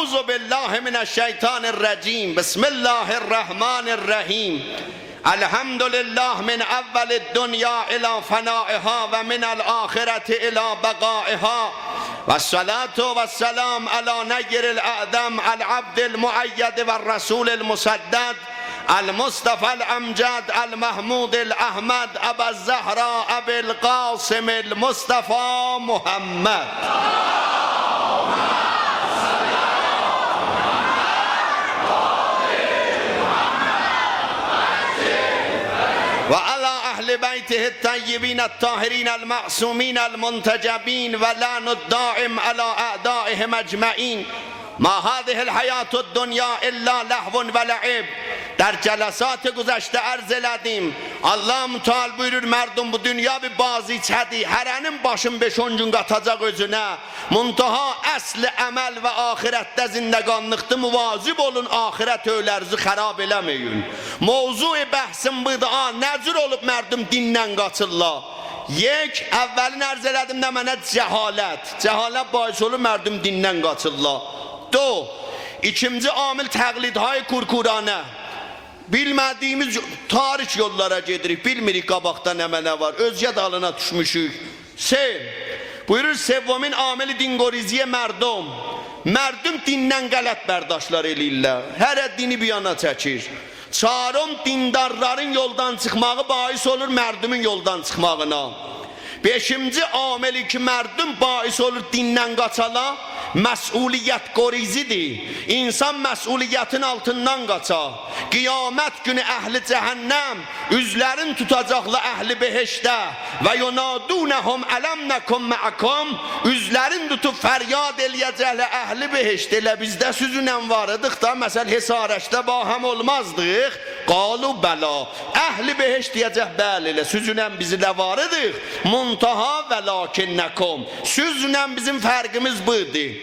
أعوذ بالله من الشيطان الرجيم بسم الله الرحمن الرحيم الحمد لله من أول الدنيا إلى فنائها ومن الآخرة إلى بقائها والصلاة والسلام على نير الأعظم العبد المؤيد والرسول المسدد المصطفى الأمجد المحمود الأحمد أبا الزهراء أبي القاسم المصطفى محمد وعلى أهل بيته الطيبين الطاهرين المعصومين المنتجبين ولعن الدائم على أعدائهم أجمعين ما هذه الحياة الدنيا إلا لهو ولعب. در جلسات گذشته عرض elədim. Allah müteal buyurur merdum bu dünya bir bazıçədir. Hərənin başın 5-10 gün qatacaq özünə. Muntaha əsli əməl və ahirətdə zindəqanlıqdır. Muvazib olun ahirət öylərinizi xarab eləməyin. Mövzu-i bəhsin budur. Nəcür olub merdum dindən qaçırlar. Yek, əvvəlin ərz elədim də mənə cəhalət. Cəhalət bahis olur merdum dindən qaçırlar. Do, ikinci amil təqlidhay kurkuranə. Bilmədiyimiz tarih yollara gedirik, bilmirik qabaqda nə mənə var, özgə dalına düşmüşük. Buyurur sevvamin ameli dingoriziyə mərdum. Mərdum dindən qələt bərdashlar eləyirlər, hərə dini bir yana çəkir. Çarım dindarların yoldan çıxmağı bahis olur mərdumun yoldan çıxmağına. Beşinci ameli ki mərdum bahis olur dindən qaçala, məsuliyyət qorizidir. İnsan məsuliyyətin altından qaça. Qiyamət günü əhli cəhənnəm üzlərin tutacaqla əhli beheşdə və yunadunəhum ələmnəkum məəkum üzlərin tutub fəryad eləyəcəklə əhli beheşdə elə bizdə süzünən varıdıq da məsəl hesarəşdə bahəm olmazdıq. Qalu bəla əhli beheş deyəcək bəli elə süzünən bizlə varıdıq. Muntaha və lakinnəkum süzünən bizim fərqimiz budur.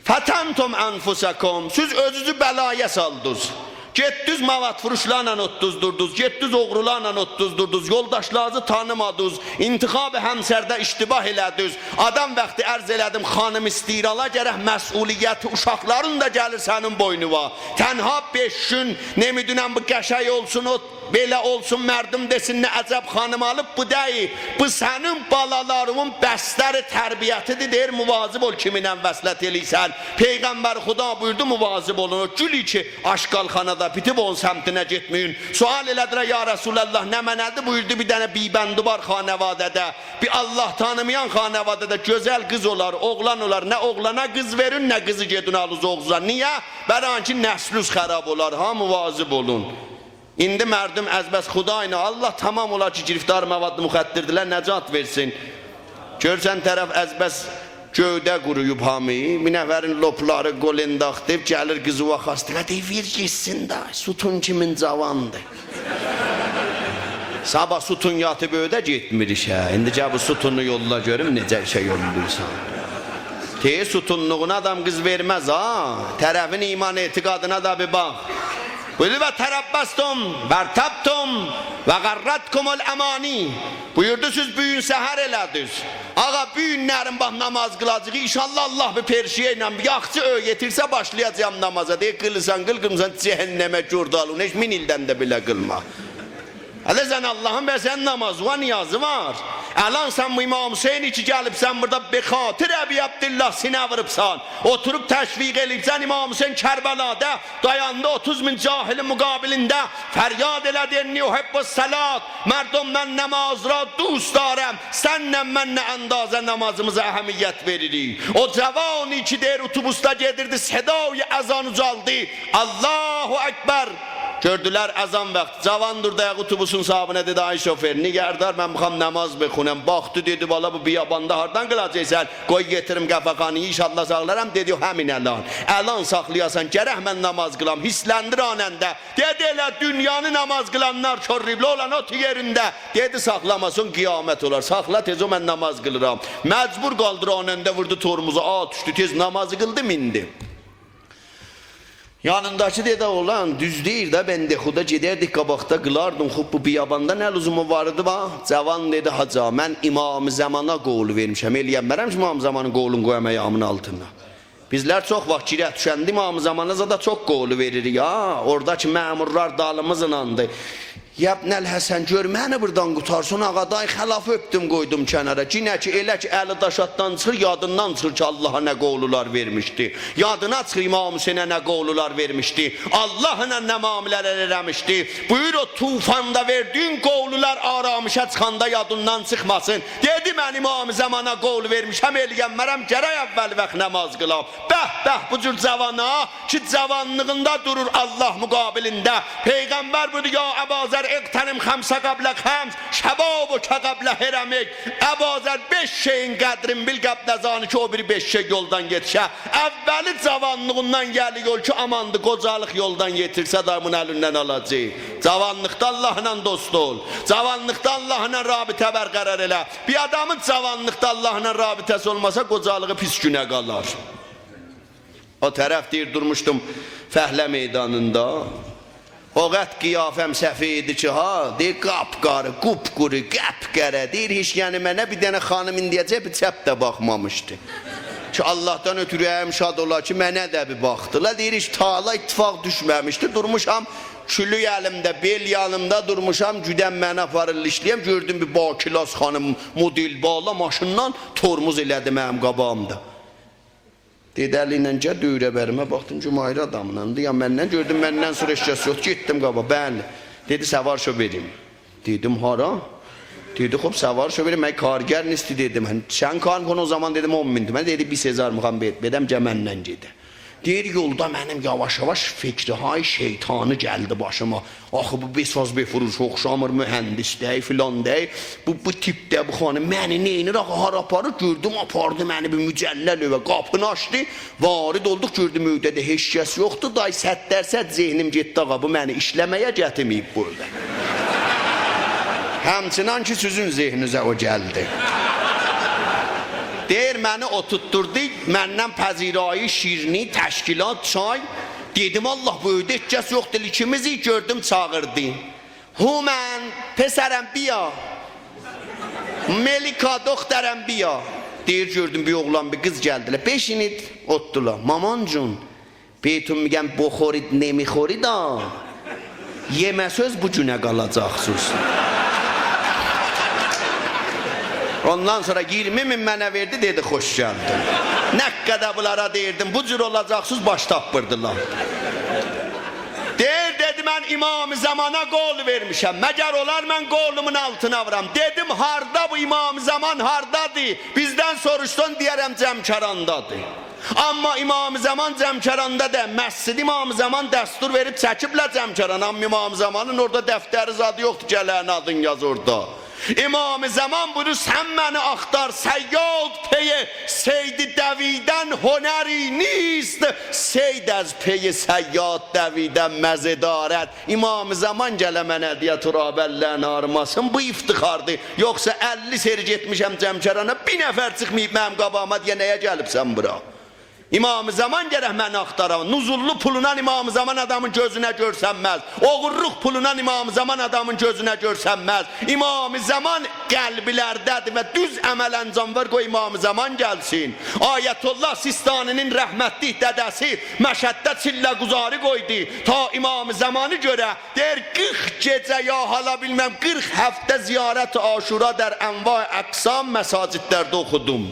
Fətəntum ənfusakum siz özünüzü bəlaya saldınız. Getdiniz mavat furuşlarla otduzdurdunuz, getdiniz oğrularla otduzdurdunuz, yoldaşlarınızı tanımadınız, intiqab-ı həmsərdə iştibah elədiniz. Adam vaxtı ərz elədim, xanım istəyir ala gərək məsuliyyəti uşaqların da gəlir sənin boynuva. Tənha 5 gün nemidünən bu qəşəy olsun, o belə olsun mərdum desin, nə əcəb xanım alıb bu deyil. Bu sənin balalarımın bəstəri tərbiyyətidir, deyir muvazib ol kiminlə vəslət eləysən. Peyğəmbər xuda buyurdu muvazib olun, o gülü ki aşqalxanada bitib onun səmtinə getməyin. Sual elədirə ya Rasulallah nə mənədir buyurdu bir dənə biybəndi var xanəvadədə. Bir Allah tanımayan xanəvadədə gözəl qız olar, oğlan olar. Nə oğlana qız verin, nə qızı gedin alız oğuza. Niyə? Bəran ki nəslüz xərab olar, ha muvazib olun. İndi mərdum əzbəs xudayna Allah tamam olar ki giriftar məvadlı müxəddirdilər nəcat versin. Görsən tərəf əzbəs göydə quruyub hamı, bir nəfərin lopları qolendaqdıb, gəlir qızı vaxastıqa deyir, ver geçsin da, sütun kimin cavandır. Sabah sütun yatıb öydə getmirik hə, indi gəl bu sütunu yolla görüm necə şey yolluysan. Tey sütunluğuna adam qız verməz ha, tərəfin iman etiqadına da bir bax. Buyurdu və tərəbbastum, vərtabtum və qarratkumul əmani. Buyurdu siz büyün səhər elədiniz. Ağa büyünlərin bax namaz qılacaq. İnşallah Allah bir perşiyə ilə bir yaxçı öğretirsə başlayacağım namaza. Deyək qılırsan qılqımsan cəhənnəmə gördalın. Heç 1000 ildən də belə qılma. Hələ sən Allah'ın və sən namazı var, niyazı var. Əlan sən bu İmam Hüseyin ki gəlibsən burada bexatır Əbi Abdillah sinə vırıbsan. Oturub təşviq elibsən İmam Hüseyin Kərbəlada dayandı 30 min cahilin müqabilində fəryad elədi enni uhibbus salat. Mərdum mən namazra dost darəm. Sənlə mənlə əndazə namazımıza əhəmiyyət veririk. O cavani ki deyir otobusda gedirdi sedayı əzan ucaldı. Allahu Ekber. Gördülər əzan vaxtı, cavandır dayak otobusun sahibine dedi ay şoför, nigərdar mən baxam namaz bexunəm, baxdı dedi bala bu biyabanda hardan qılacaqsən, qoy getirim qəfəqanı inşallah sağlaram, dedi həmin əlan saxlayasan, gərək mən namaz qılam, hisləndir anəndə, dedi elə dünyanı namaz qılanlar körribli olan o yerində, dedi saxlamasın qiyamət olar, saxla tez o mən namaz qılıram, məcbur qaldır anəndə vurdu torumuza, düşdü tez namazı qıldım indi. Yanındakı dedi olan düz deyir de ben de xuda giderdik qabaqda qılardım xub bu biyabanda nə lüzumu vardı bax. Cavan dedi haca mən imam zamana qol vermişəm eləyənmərəm ki imam zamanın qolun qoyam ayağımın altına. Bizler çok vaxt girək düşəndə İmam-ı Zamanıza da çok qolu veririk ya. Oradaki məmurlar dalımızınandı. Yəbnəl Həsən gör məni buradan qutarsın ağaday xəlafı öpdüm qoydum kənara. Cinə ki elə ki əli daşatdan çıxır yadından çıxır ki Allah'a nə qovlular vermişdi. Yadına çıxır İmam Hüseynə nə qovlular vermişdi. Allah'la nə mamulələr eləmişdi. Buyur o tufanda verdiğin qovlular aramışa çıxanda yadından çıxmasın. Dedi mən İmam-ı Zamana qovlu vermişəm eləyənmərəm gərək əvvəl vaxt namaz qılam. Bəh bu cür cavana ki cavanlığında durur Allah müqabilində. Peyğəmbər buyurdu ya Əbazər اقتنم خمسه قبل خمس شبابك قبل هرمك Əbazər 5 şeyin qədrin bil qəbl azanı ki o bir 5 şey yoldan yetişə. Əvvəli cavanlığından gəli yol ki amandı qocalıq yoldan yetirsə adamın əlindən alacaq. Cavanlıqda Allahla dost ol. Cavanlıqda Allahla rabitə bərqərar elə. Bir adamın cavanlıqda Allahla rabitəsi olmasa qocalığı pis günə qalar. O tərəf deyir durmuşdum Fəhlə meydanında. O qət qiyafəm səfi idi ki ha deyir qapqarı, qupquru, qəpqərə deyir hiç yəni mənə bir dənə xanım indiyəcək bir çəp də baxmamışdı ki Allah'tan ötürü şad olar ki mənə də bir baxdılar deyir hiç taala ittifaq düşməmişdi durmuşam külü əlimdə bel yanımda durmuşam güdən mənə aparırlı işləyəm gördüm bir bakilas xanım model bağla maşından tormuz elədi mənim qabağımda. Dedi əlinlə gəl dövrə bərimə baxdım Cümayir adamınandı ya məndən gördüm məndən sonra eşkəs yox getdim qaba bəli dedi səvar şo verim dedim hara dedi xop səvar şo verim mən kargər nisti dedim sən kan konu o zaman dedim 10 mindir mən dedi 20,000 mıxam bedəm gəməndən gedi deyir yolda mənim yavaş-yavaş fikri-hay şeytanı gəldi başıma axı bu besaz befuruş oxşamır mühəndisdəy filan dəy bu tipdə bu xanım məni neynir axı har aparır gördüm apardı məni bir mücəlləl övə qapını açdı varid olduq gördüm övdədə heç kəs yoxdur day 100% zehnim getdi ağa bu məni işləməyə gətirməyib burada həmçinan ki sizin zehnizə o gəldi deyir məni otutturdu məndən pəzirayı şirini təşkilat çay dedim Allah bu öydə heç yoxdur ikimizi gördüm çağırdı Humən pesərəm biya Melika doktorəm biya deyir gördüm bir oğlan bir qız gəldilər 5 init otdular mamancun beytun migəm boxorid nemixorid da yemə söz bu günə qalacaqsız Ondan sonra 20.000 mənə verdi dedi xoş gəldin nə qədər bunlara deyirdim bu cür olacaqsız baş tapırdılar deyir dedi mən İmam-ı Zamana qol vermişəm məgər olar mən qolumun altına vuram dedim harda bu İmam-ı Zaman hardadır bizdən soruşdun deyərəm Cəmkərandadır amma İmam-ı Zaman Cəmkəranda da məscid İmam-ı Zaman dəstur verib çəkiblər Cəmkəran amma İmam-ı Zamanın orada dəftəri zadı yoxdur gələn adın yaz orada İmam-ı Zaman bunu sən məni axtar səyyad peyi seydi dəvidən honəri nist seyd az peyi səyyad dəvidən məzedarət İmam-ı Zaman gələ mənə deyə turabəllərini armasın bu iftixardır yoxsa 50 seri getmişəm Cəmkərana bir nəfər çıxmayıb mənim qabağıma deyə nəyə gəlibsən bura İmam-ı Zaman gərək məni axtaram nuzullu pulunan İmam-ı Zaman adamın gözünə görsənməz oğurluq pulunan İmam-ı Zaman adamın gözünə görsənməz İmam-ı Zaman qəlbilərdədir və düz əməl əncam var qoy İmam-ı Zaman gəlsin Ayətullah Sistaninin rəhmətli dədəsi Məşəddə çillə quzarı qoydu ta İmam-ı Zamanı görə deyir 40 gecə ya hala bilməm 40 həftə ziyarət aşura der ənva əqsam məsacidlərdə oxudum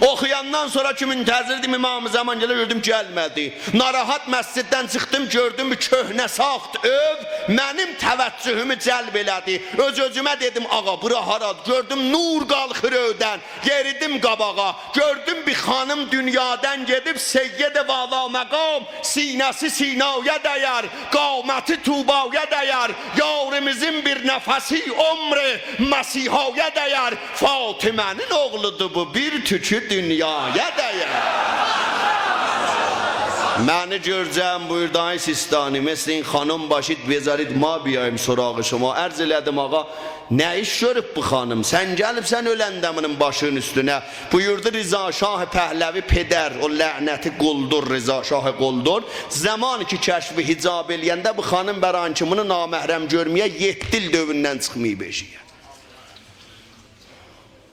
Oxuyandan sonra ki müntəzirdim İmam-ı Zaman gələ gördüm gəlmədi narahat məsciddən çıxdım gördüm bir köhnə saxt öv mənim təvəccühümü cəlb elədi öz-özümə dedim ağa bura harad gördüm nur qalxır övdən yeridim qabağa gördüm bir xanım dünyadan gedib seyyid-i vala məqam sinəsi sinaya dəyər qaməti tubaya dəyər yarimizin bir nəfəsi ömrü məsihaya dəyər Fatimənin oğludur bu bir tük ki dünyaya dəyər məni görcəm buyurdu ay Sistani mesleyin xanım başid bezarid ma biyayım sorağı şuma ərz elədim ağa nə iş görüb bu xanım sən gəlibsən öləndəminin başının üstünə buyurdu Rıza Şah Pəhləvi pedər o lənəti quldur Rıza Şah quldur zaman ki kəşfi hicab eləyəndə bu xanım bərankimini naməhrəm görməyə 7 il dövündən çıxmayıb eşiyə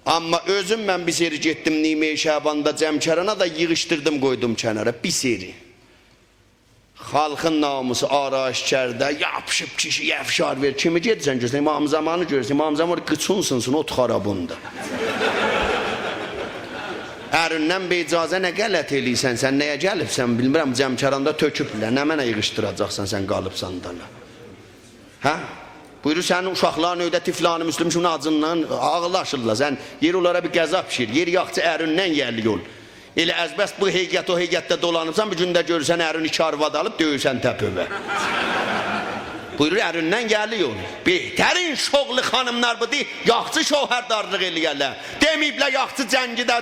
Amma özüm mən bir seri getdim Nime-i Şabanda Cəmkərana da yığışdırdım qoydum kənara bir seri. Xalqın namusu araşkərdə yapışıb kişi yəfşar ver. Kimi gedirsən görsən İmam Zamanı görürsən. İmam Zaman qıçunsunsun o xarabunda. Ərindən bir icazə nə qələt eləysən, sən nəyə gəlibsən bilmirəm, Cəmkəranda töküblər, nə mənə yığışdıracaqsan sən qalıbsan dana. Hə? Buyurur sənin uşaqların öydə tiflanı müslüm şunun acından ağırlaşırlar, sən yer onlara bir qəza pişir, yer yaxçı ərindən yerli yol. Elə əzbəst bu heyqət o heyqətdə dolanıbsan, bir gündə görürsən ərin iki arvad alıb döyürsən təpövə. Buyurur ərindən yerli yol. Behtərin şoğlu xanımlar budur, yaxçı şohərdarlıq eləyərlər. Deməyiblər yaxçı cəngidə.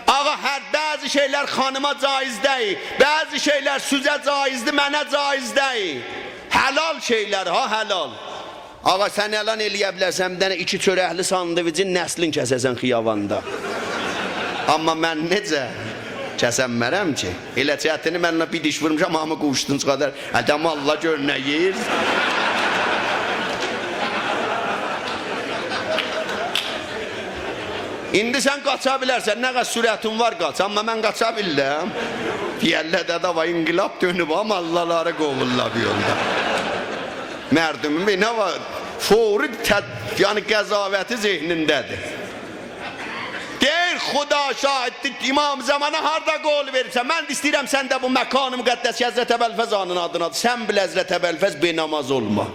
Ağa, hər bəzi şeylər xanıma caiz deyil, bəzi şeylər süzə caizdir, mənə caiz deyil. Helal şeylər ha, helal. Ağa, sən elan eləyə bilərsən, bir dənə iki çörəkli sandvicin nəslin kəsəsən xiyavanda. Amma mən necə kəsənmərəm ki? Elə çətini mənlə bir diş vurmuşam, hamı quşdunc qədər. Ədəm Allah gör nə yer. İndi sən qaça bilərsən, nə qədər sürətin var qaç, amma mən qaça bilirəm. Deyərlər də da var, inqilab dönüb, amma Allahları qovurlar bir yolda. Mərdumun nə var? Fori yəni qəzavəti zehnindədir. Deyir, Xuda şahiddir, İmam Zamana harada qol verirsən? Mən istəyirəm, sən də bu məkanı müqəddəs Həzrət Əbəlfəzanın adına, sən bil Həzrət Əbəlfəz benamaz olma.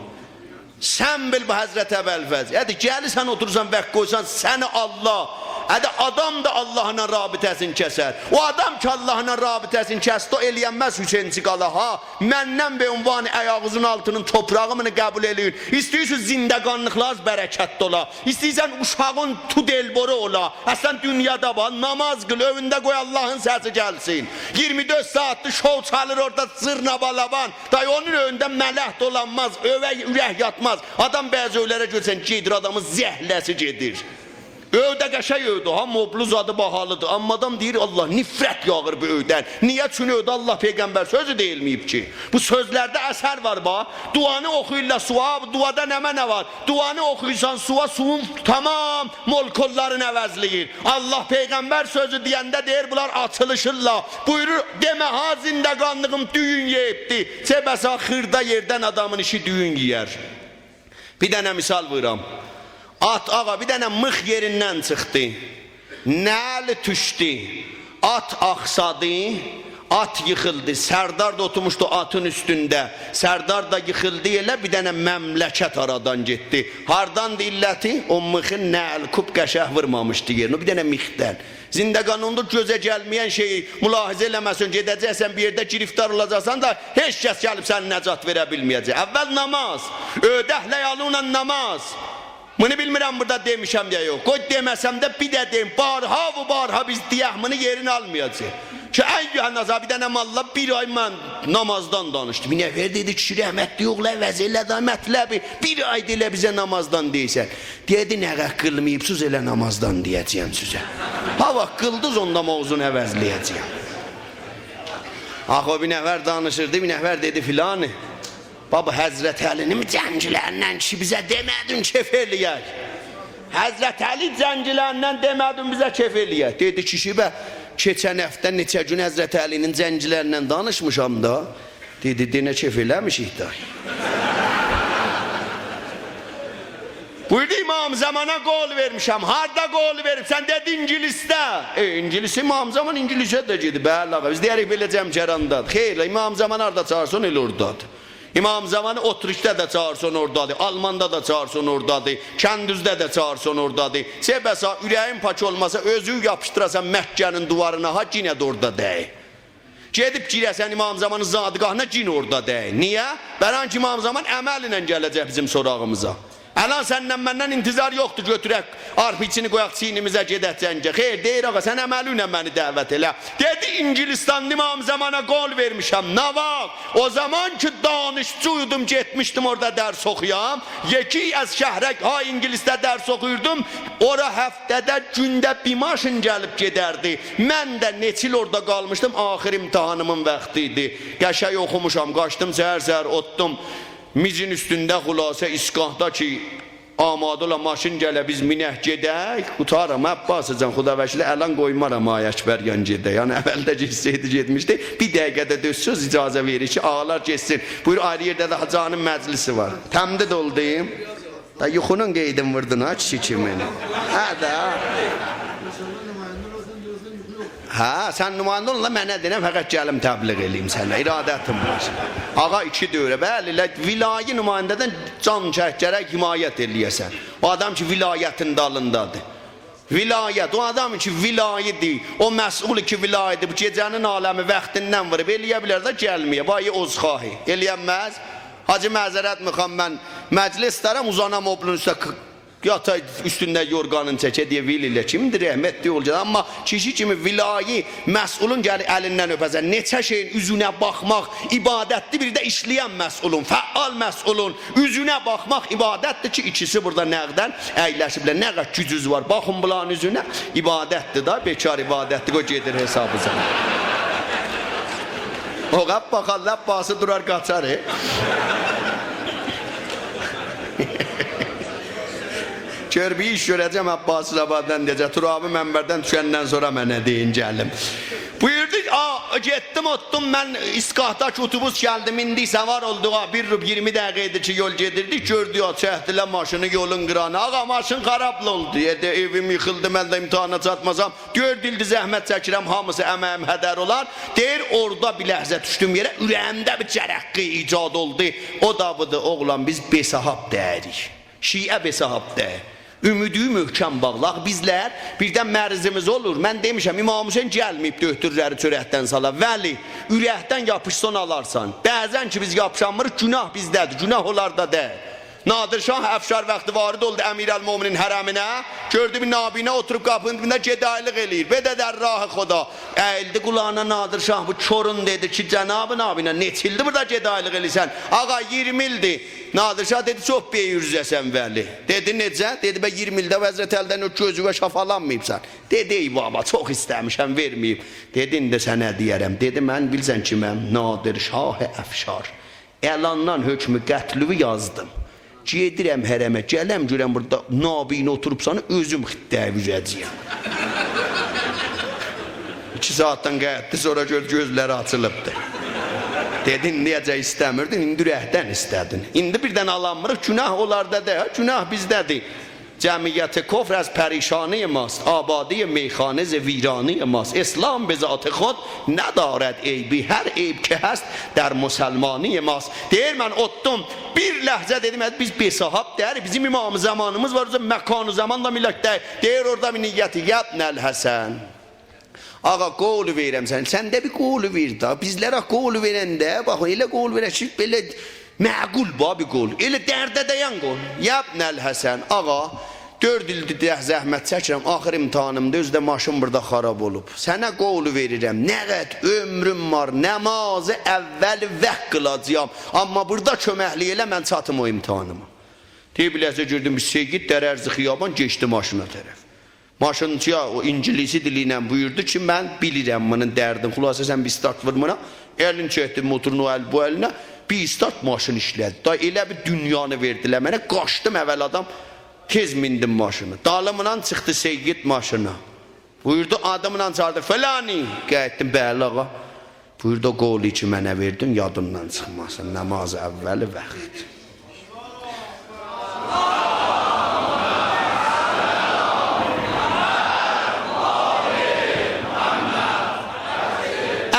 Sən bil bu Həzrət Əbəlfəz. Hədi gəlirsən oturursan vəq qoysan, səni Allah, hədi adam da Allahla rabitəsini kəsər. O adam ki Allahla rabitəsini kəsdi, o eləyənməz Hüseyin Çiqala, ha, məndən be ünvanı əyağızın altının toprağımını qəbul eləyin. İstəyirsən zindəqanlıqlar bərəkətli ola, istəyirsən uşağın tu delboru ola, əslən dünyada var, namaz qıl, övündə qoy Allahın səsi gəlsin. 24 saatlı şov çalır orada zırna balaban, day onun önündə mələh dolanmaz, ürək yatmaz. Adam bəzi öylərə görsən gedir, adamın zəhləsi gedir. Öydə qəşəy öydə, ha, mobluz adı bahalıdır. Amma adam deyir, Allah, nifrət yağır bu öydən. Niyə? Çünki öydə Allah Peyğəmbər sözü deyilməyib ki. Bu sözlərdə əsər var, bax. Duanı oxuyurlar suğa, duada nəmə nə var? Duanı oxuyursan suğa, suyun tamam molkollarını əvəzləyir. Allah Peyğəmbər sözü deyəndə deyir, bunlar açılışırlar. Buyurur, demə ha, zindəqanlığım düyün yeyibdi. Səbəsə xırda yerdən adamın işi düyün yiyər. Bir dənə misal buyuram. At ağa bir dənə mıx yerindən çıxdı, nəli düşdü, at axsadı, at yıxıldı, sərdar da oturmuşdu atın üstündə, sərdar da yıxıldı elə bir dənə məmləkət aradan getdi. Hardandı illəti? O mıxın nəl kub qəşəh vurmamışdı yerini, bir dənə mixdən. Zindəqanında gözə gəlməyən şeyi mülahizə eləməsin, gedəcəksən bir yerdə giriftar olacaqsan da heç kəs gəlib səni nəcat verə bilməyəcək. Əvvəl namaz, ödəhlə yalunla namaz. Bunu bilmirəm burada demişəm ya yox. Qoy deməsəm də bir də deyim. Barha və barha biz deyək bunu yerini almayacaq. Ki əyyühən nazar bir dənə malla bir ay mən namazdan danışdım. Bir nəfər dedi ki rəhmətli yoxla vəzirlə da mətləbi. Bir ay elə bizə namazdan deysən. Dedi nəqə qılmayıbsız elə namazdan deyəcəyəm sizə. Hava qıldız onda mavzunu əvəzləyəcəyəm. Axı bir nəfər danışırdı, bir nəfər dedi filanı. Baba Həzrət Əlinin cənglərindən ki bizə demədin kef eləyək. Həzrət Əli cənglərindən demədin bizə kef eləyək. Dedi kişi bə, keçən həftə neçə gün Həzrət Əlinin cənglərindən danışmışam da. Dedi, denə kef eləmişik da. Buyurdu İmam Zaman'a qol vermişəm. Harada qol veribsən? Dedi İngilisdə. İngilisi İmam Zaman İngilisə də gedi. Bəli ağa, biz deyirik belə cəmkərandadır. Xeyr, İmam Zaman harada çağırsan elə oradadır. İmam Zamanı Otrişdə də çağırsan oradadır, Almanda da çağırsan oradadır, Kəndüzdə də çağırsan oradadır. Səbəsə ürəyin pak olmasa özü yapışdırasan Məkkənin duvarına, ha cinə də orada deyil. Gedib girəsən İmam Zamanın zadgahına cin orada deyil. Niyə? Bəran ki İmam Zaman əməl ilə gələcək bizim sorağımıza. Əlan səndən məndən intizar yoxdur, götürək arp içini qoyaq çiynimizə gedək cəncə. Xeyr, deyir ağa, sən əməli ilə məni dəvət elə. Dedi İngilistanlı İmam Zamana qol vermişəm, nə var? O zaman ki danışçuydum, getmişdim orada dərs oxuyam. Yeki əz şəhrək, ha İngilisdə dərs oxuyurdum. Ora həftədə gündə bir maşın gəlib gedərdi. Mən də neçil orada qalmışdım, axir imtihanımın vaxtı idi. Qəşəy oxumuşam, qaçdım səhər-səhər otdum. Mizin üstündə xülasə iskahda ki Amadə ola maşın gələ biz minək gedək, qutaram Abbasıcan Xudavəşli əlan qoymaram Ayəkbər yan gedə. Yəni əvvəldə getsəydi getmişdi. Bir dəqiqədə dözsüz icazə verir ki, ağalar getsin. Buyur ayrı yerdə də Hacı'nın məclisi var. Təmdid oldum. Da yuxunun qeydin vurdun ha kişi kimi. Hə də. Hə, sən nümayəndə olunla mənə deyəm, fəqət gəlim təbliğ eləyim sənə, iradətim var. Ağa iki dövrə, bəli, vilayi nümayəndədən can çəkərək himayət eləyəsən. O adam ki, vilayətin dalındadır. Vilayət, o adam ki, vilayidir, o məsul ki, vilayidir, bu gecənin aləmi vaxtindən vurub, eləyə bilər də gəlməyə, bayi ozxahi, eləyənməz. Hacı məzərət mıxam, mən məclis istərəm, uzanam oblun üstə yatay üstündə yorganın çəkə deyə vil ilə kimdir, rəhmətli olacaq. Amma kişi kimi vilayi məsulun gəlir əlindən öpəsən. Neçə şeyin üzünə baxmaq ibadətli, bir də işləyən məsulun, fəal məsulun üzünə baxmaq ibadətdir ki, ikisi burada nəqdən əyləşiblər. Nə qədər gücüz var, baxın bunların üzünə, ibadətdir da, bekar ibadətdir, o gedir hesabıza. O qab baxarlar, bası durar, qaçar. Gör bir iş görəcəm Abbasılabadan deyəcək, Turabi mənbərdən düşəndən sonra mənə deyin gəlim. Buyurdu, getdim otdum, mən İsqahdakı otobus gəldim, indi səvar oldu, 1 rub 20 dəqiqəydi ki, yol gedirdik, gördü, çəkdilər maşını yolun qıranı, ağa maşın xarablı oldu, evim yıxıldı, mən də imtihana çatmasam, 4 ildir zəhmət çəkirəm, hamısı əməyim hədər olar, deyir, orada bir ləhzə düşdüm yerə, ürəyimdə bir cərəqqi icad oldu, o da budur, oğlan, biz besahab dəyirik, şiə besahab deyir. Ümidü möhkəm bağlaq bizlər birdən mərzimiz olur. Mən demişəm İmam Hüseyin gəlməyib döhtürləri çörəkdən sala. Vəli, ürəkdən yapışsan alarsan. Bəzən ki biz yapışanmırıq, günah bizdədir, günah onlarda deyil. Nadir Şah Əfşar vaxtı varid oldu Əmirəl-Mominin hərəminə. Gördü bir nabinə oturub qapının dibində gedaylıq eləyir. Bedədər rahı xoda. Əyildi qulağına Nadir Şah bu çorun dedi ki, cənabı nabinə neçildi burada gedaylıq eləyirsən? Ağa 20 ildir. Nadir Şah dedi, çox beyyürzəsən vəli. Dedi, necə? Dedi, bə 20 ildə vəzrət əldən o gözüvə şafalanmayıbsan. Dedi, ey baba, çox istəmişəm, verməyib. Dedi, indi sənə deyərəm. Dedi, mən bilsən kiməm? Nadir Şah Əfşar. Əlandan hökmü qətlüvü yazdım. Gedirəm hərəmə, gələm görəm burada nabinə oturubsanı, özüm xittəyə vüzəcəyəm. 2 saatdan qayətdi, sonra gözləri açılıbdır. Dedin, necə istəmirdin, indi ürəkdən istədin. İndi birdən alanmırıq, günah onlarda deyil, günah bizdədir. Cəmiyyət kofr az pərişani mast, abadi meyxane zvirani mast. İslam به ذات خود ندارد eybi, hər eyb ki həst در مسلمانی mast. Deyir, mən otdum, bir ləhzə dedim, biz besahab deyir, bizim imam zamanımız var, məkanı zamanla millət deyir. Deyir, orada bir niyyəti, yabnəl Həsən. Ağa, qolu verirəm sən, sən də bir qolu ver da, bizlərə qolu verəndə, baxın, elə qol verək ki, belə məqul babi qol, elə dərdə dəyən qol. Yabnəl Həsən, ağa, 4 ildir zəhmət çəkirəm, axır imtihanımda, özdə maşın burada xarab olub. Sənə qolu verirəm, nə qəd ömrüm var, namazı əvvəl vəq qılacağım. Amma burada köməkli elə, mən çatım o imtihanıma. Deyib, biləsə gördüm, bir Seyyid Dərərzi Xiyaban geçdi maşına tərəf. Maşınçıya o İngilisi dili ilə buyurdu ki, mən bilirəm bunun dərdin. Xülasə sən bir start vurmuna, əlin çəkdi motorunu bu əlinə, bir start maşın işlədi. Da elə bir dünyanı verdilər mənə, qaçdım əvvəl adam, tez mindim maşını. Dalımdan çıxdı Seyyid maşına. Buyurdu, adımla çağırdı, fəlani. Qayətdim, bəli ağa. Buyurdu, qolu ki mənə verdin, yadımdan çıxmasın, namaz əvvəli vaxt.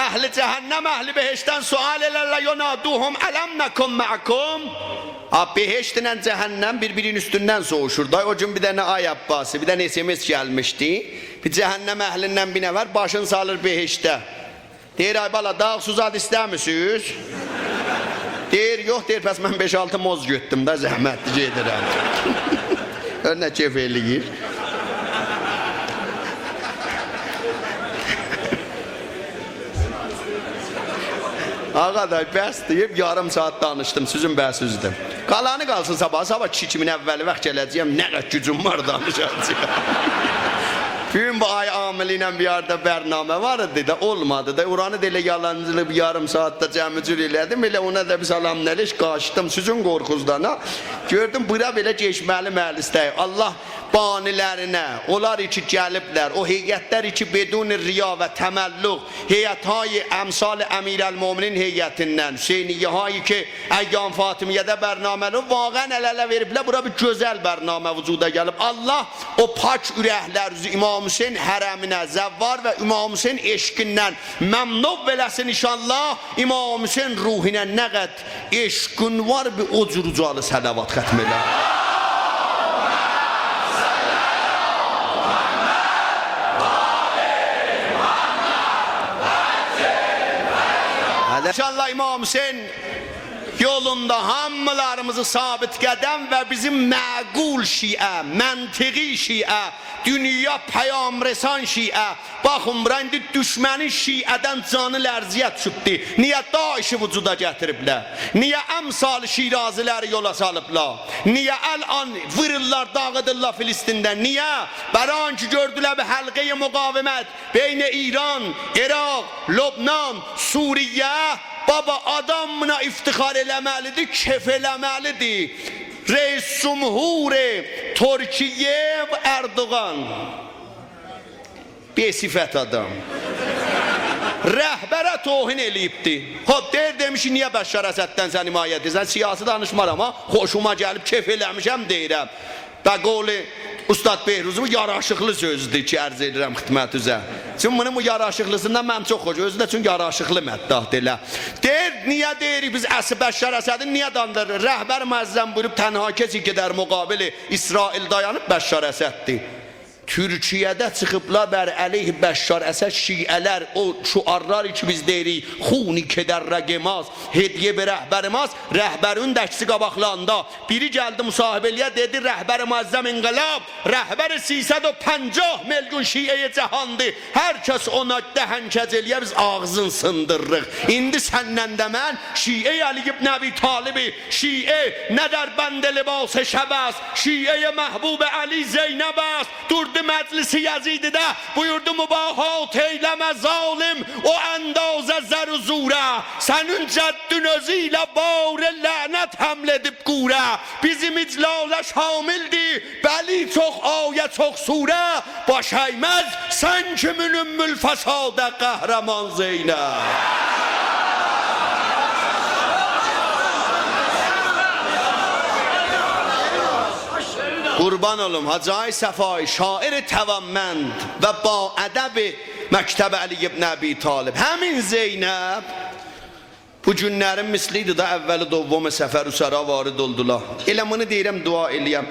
Əhli cəhənnəm, əhli behişdən sual elərlə yonaduhum, ələm nəkum mə'kum. Behişdinlə cəhənnəm bir-birinin üstündən soğuşur. O gün bir dənə ay Abbasi, bir dənə SMS gəlmişdi. Bir cəhənnəm əhlindən bir nəvər başını salır behişdə. Deyir, ay bala, dağ suzad istəmisiniz? Deyir, yox, deyir, pəs mən 5-6 moz götdüm da, zəhmətli gedirəm. Önə keyf eləyir. Ağa da bəs deyib, yarım saat danışdım, sizin bəhsüzdüm. Qalanı qalsın sabah kişi kimin əvvəli vaxt gələcəyəm, nə qədər gücüm var danışacağım. Gün bu ay ameliyle bir yerde bername vardı da olmadı da oranı da elə yalancılı bir yarım saatte cəmicür elədim. Elə ona da bir salam neleş qaçdım sizin qorxuzdan. Gördüm bura belə geçməli məclisdə. Allah banilərinə, onlar içi gəliblər, o heyətlər içi bedun riya və təməlluq, heyəthay əmsal Əmirəl-Möminin heyətindən, Hüseyniyyə ki, Əyyam Fatimiyyədə bərnaməli, vaqən əl-ələ veriblər, bura bir gözəl bərnamə vücuda gəlib. Allah o pak ürəklər İmam Hüseyin hərəminə, zəvvar və İmam Hüseyin eşqindən məmnun beləsin inşallah. İmam Hüseyin ruhinə nə qəd eşqün var, bir o cür ucalı sələvat xətm elə. İnşallah İmam Hüseyin yolunda hamılarımızı sabit qədəm və bizim məqul şiə, məntiqi şiə, dünya peyamresan şiə. Baxın, indi düşmənin şiədən canı lərziyyət çıxdı. Niyə Daişi vücuda gətiriblər? Niyə əmsal şiraziləri yola salıblar? Niyə əl-an vırırlar, dağıdırlar Filistində? Niyə? Bəran ki, gördülər bir həlqə-i müqavimət beynə İran, İraq, Lübnan, Suriyə. Baba adam buna iftihar eləməlidir, kef eləməlidir. Reis Cumhur Türkiye ve Erdoğan bir sifət adam. Rəhbərə tohin eləyibdi. Xob deyir demiş niyə Bəşşar Əsəddən sən himayət edirsən? Siyasi danışmaram ama xoşuma gəlib kef eləmişəm deyirəm. Bəqoli Ustad Behruzumu yaraşıqlı sözdür ki ərz edirəm xidmət üzə. Çünki bunun bu yaraşıqlısından mən çox xoş. Özü də çünki yaraşıqlı məddah deyilə. Deyir, niyə deyirik biz Bəşşar Əsədin niyə dandırır? Rəhbər müəzzəm buyurub tənha keçi gedər müqabili İsrail dayanıb Bəşşar Əsəddir. Türkiye'de çıkıblar bər əleyh Bəşşar Əsəd şiələr o şuarlar ki biz deyirik xuni keder rəqemaz hediye bir rəhbərimaz rəhbərin dəksi qabaqlarında biri gəldi müsahibeliyə dedi rəhbəri müəzzəm inqilab rəhbəri 350 milyon şiəyə cəhandı hər kəs ona dəhənkəc eləyə biz ağzın sındırırıq indi səndən də mən şiə Ali ibn Əbi Talibi şiə nədər bəndə libas-ı şəbəs şiə məhbub Ali Zeynəbəs durdu meclisi Yazid'de buyurdu mübahat eyleme zalim o endazə zər zura senin ceddün özüyle bağır lanet hamledip qura bizim iclala şamildi beli çok ayet çok sure baş eymez sen kimin ümmül fesada kahraman Zeynep. Qurban olum Hacı Səfai şair təvəmmənd və ba ədəbi Məktəb Ali ibn Əbi Talib həmin Zeynəb bu günlərin misliydi da əvvəli dovvamı səfər üsəra varid oldular elə bunu deyirəm dua eləyəm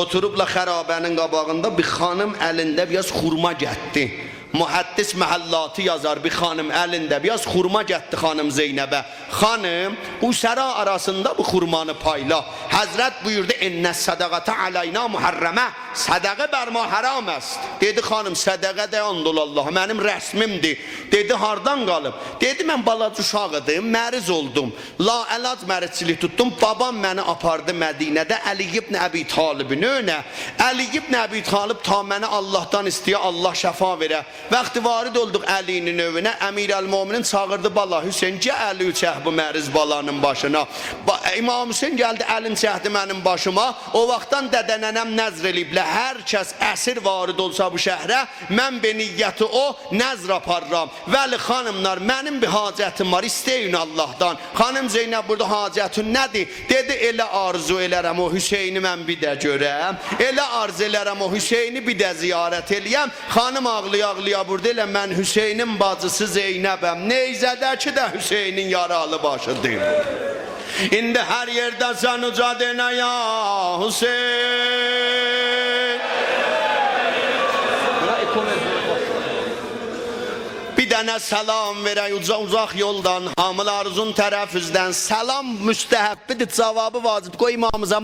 oturubla xərabənin qabağında bir xanım əlində biraz xurma getdi Muhaddis məhəllatı yazar bir xanım əlində biraz xurma getdi xanım Zeynəbə xanım bu səra arasında bu xurmanı payla Həzrət buyurdu ennə sədaqətə aləyna muharrəmə sədaqə bərma haram əst dedi xanım sədaqə də andollallah mənim rəsmimdir dedi hardan qalıb dedi mən balac uşaq idim məriz oldum la əlac mərizçilik tutdum babam məni apardı Mədinədə Əli ibn Əbi Talibin önə Əli ibn Əbi Talib ta məni Allahdan istəyə Allah şəfa verə Vaxtı varid olduq Əlinin övünə Əmirəl-Möminin çağırdı bala Hüseyin gəl çək bu məriz balanın başına İmam Hüseyin gəldi əlin çəkdi mənim başıma o vaxtdan dədənənəm nəzr eləyiblər hər kəs əsir varid olsa bu şəhrə mən be niyyəti o nəzr aparıram vəli xanımlar mənim bir hacətim var istəyin Allahdan xanım Zeynəb burada hacətin nədir dedi elə arzu elərəm o Hüseyni mən bir də görəm elə arzu elərəm o Hüseyni bir də ziyarət eləyəm xanım ağlaya burada elə mən Hüseynin bacısı Zeynəbəm Neyzədəki də Hüseynin yaralı başıdır İndi hər yerdə sən uca denə ya Hüseyin Bir dənə salam verək uzaq yoldan hamılar uzun tərəf üzdən salam müstəhəbbidir cavabı vacib qoy imamıza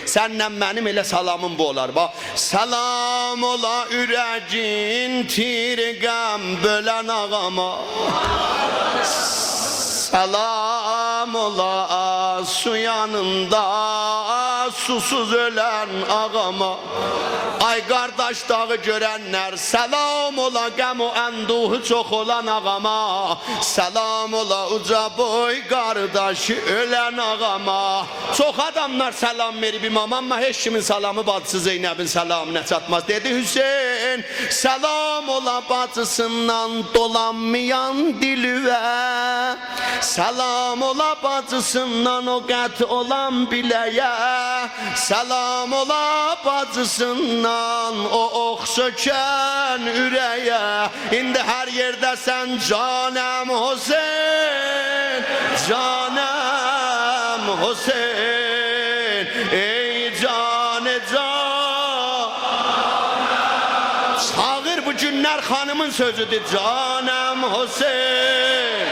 Səndən mənim elə salamım bu olar Salam ola ürəgin tirqəm bölən ağama Salam ola su yanında susuz ölen ağama. Ay qardaş dağı görənlər, səlam ola qəm o ənduhu çox olan ağama. Səlam ola uca boy qardaşı ölən ağama. Çox adamlar səlam verib imam, amma heç kimin salamı bacısı Zeynəbin salamına çatmaz. Dedi Hüseyin, səlam ola bacısından dolanmayan dilüvə. Səlam ola bacısından o qət olan biləyə. Səlam ola bacısından o ox sökən ürəyə. İndi hər yerdəsən canəm Hüseyin, canəm Hüseyin, ey canı can. Çağır bu günlər xanımın sözüdür, canəm Hüseyin.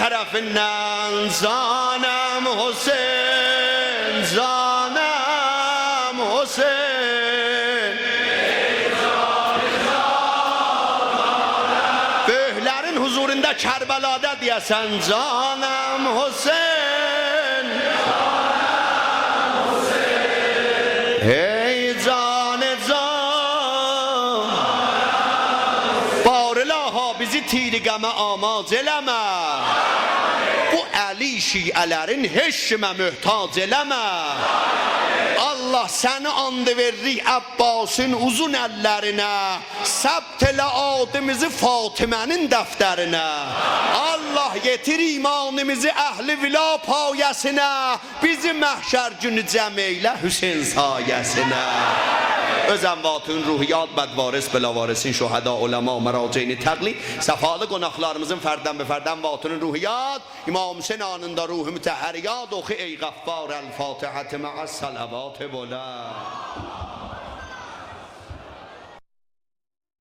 Tərəfindən canəm Hüseyin, canəm Hüseyin. Böyüklərin huzurunda Kərbəlada deyəsən canəm Hüseyin, ey canı can. Barılaha bizi tiri qəmə amaz eləmə. Bu əli şiələrin heç kimə möhtac eləmə. Allah səni and veririk Əbbasın uzun əllərinə. Səbt elə adımızı Fatimənin dəftərinə. Allah yetir imanımızı əhli vila payəsinə. Bizi məhşər günü cəm eylə Hüseyin sayəsinə. Öz əmvatın ruhiyyat bədvaris belavaresin şühəda ulema məraceyni təqlid. Səfalı qonaqlarımızın fərdən be fərdən vatının ruhiyyat İmam Hüseyin anında ruhu mütəhəriyat oxu ey qəffar el-Fatihəti mə'əs-salavat bola.